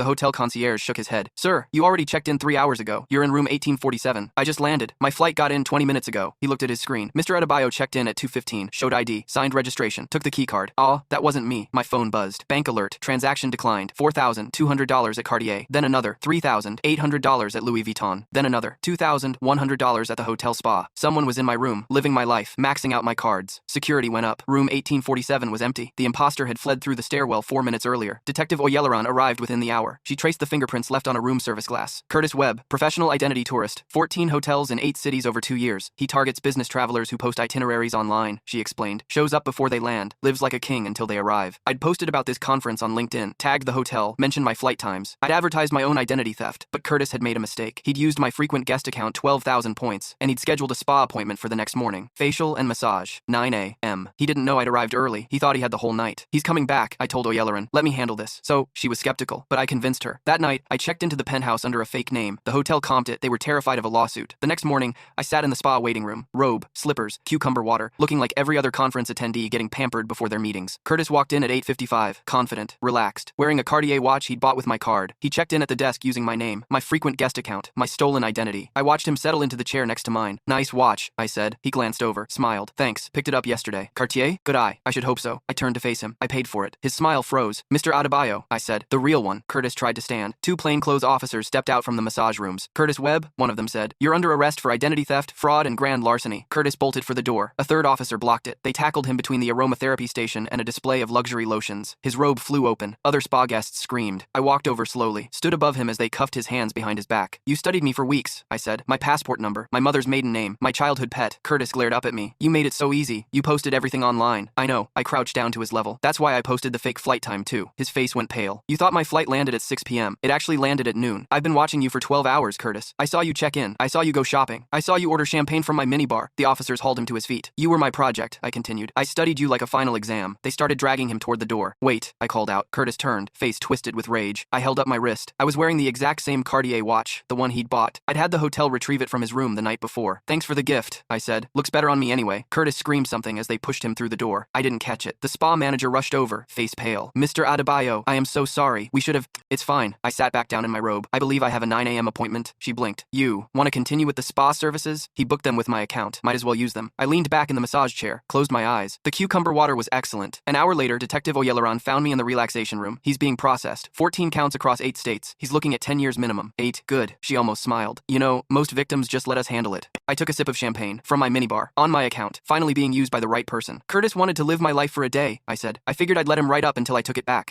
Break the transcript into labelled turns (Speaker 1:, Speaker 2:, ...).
Speaker 1: The hotel concierge shook his head. Sir, you already checked in 3 hours ago. You're in room 1847. I just landed. My flight got in 20 minutes ago. He looked at his screen. Mr. Adebayo checked in at 2:15. Showed ID. Signed registration. Took the key card. That wasn't me. My phone buzzed. Bank alert. Transaction declined. $4,200 at Cartier. Then another. $3,800 at Louis Vuitton. Then another. $2,100 at the hotel spa. Someone was in my room, living my life, maxing out my cards. Security went up. Room 1847 was empty. The imposter had fled through the stairwell 4 minutes earlier. Detective Oyeleran arrived within the hour. She traced the fingerprints left on a room service glass. Curtis Webb, professional identity tourist. 14 hotels in 8 cities over 2 years. He targets business travelers who post itineraries online, she explained. Shows up before they land. Lives like a king until they arrive. I'd posted about this conference on LinkedIn, tagged the hotel, mentioned my flight times. I'd advertised my own identity theft, but Curtis had made a mistake. He'd used my frequent guest account 12,000 points, and he'd scheduled a spa appointment for the next morning. Facial and massage. 9 a.m. He didn't know I'd arrived early. He thought he had the whole night. He's coming back, I told Oyeleran. Let me handle this. So, she was skeptical, but I convinced her. That night, I checked into the penthouse under a fake name. The hotel comped it. They were terrified of a lawsuit. The next morning, I sat in the spa waiting room. Robe, slippers, cucumber water, looking like every other conference attendee getting pampered before their meetings. Curtis walked in at 8:55, confident, relaxed, wearing a Cartier watch he'd bought with my card. He checked in at the desk using my name, my frequent guest account, my stolen identity. I watched him settle into the chair next to mine. Nice watch, I said. He glanced over, smiled. Thanks, picked it up yesterday. Cartier? Good eye. I should hope so. I turned to face him. I paid for it. His smile froze. Mr. Adebayo, I said. The real one. Curtis tried to stand. 2 plainclothes officers stepped out from the massage rooms. Curtis Webb, one of them said. You're under arrest for identity theft, fraud, and grand larceny. Curtis bolted for the door. A third officer blocked it. They tackled him between the aromatherapy station and a display of luxury lotions. His robe flew open. Other spa guests screamed. I walked over slowly, stood above him as they cuffed his hands behind his back. You studied me for weeks, I said. My passport number, my mother's maiden name, my childhood pet. Curtis glared up at me. You made it so easy. You posted everything online. I know. I crouched down to his level. That's why I posted the fake flight time too. His face went pale. You thought my flight landed at 6 p.m. It actually landed at noon. I've been watching you for 12 hours, Curtis. I saw you check in. I saw you go shopping. I saw you order champagne from my minibar. The officers hauled him to his feet. You were my project, I continued. I studied you like a final exam. They started dragging him toward the door. Wait, I called out. Curtis turned, face twisted with rage. I held up my wrist. I was wearing the exact same Cartier watch, the one he'd bought. I'd had the hotel retrieve it from his room the night before. Thanks for the gift, I said. Looks better on me anyway. Curtis screamed something as they pushed him through the door. I didn't catch it. The spa manager rushed over, face pale. Mr. Adebayo, I am so sorry. We should have... It's fine. I sat back down in my robe. I believe I have a 9 a.m. appointment. She blinked. You want to continue with the spa services? He booked them with my account. Might as well use them. I leaned back in the massage chair, closed my eyes. The cucumber water was excellent. An hour later, Detective Oyeleran found me in the relaxation room. He's being processed. 14 counts across 8 states. He's looking at 10 years minimum. 8. Good. She almost smiled. You know, most victims just let us handle it. I took a sip of champagne from my minibar. On my account. Finally being used by the right person. Curtis wanted to live my life for a day, I said. I figured I'd let him right up until I took it back.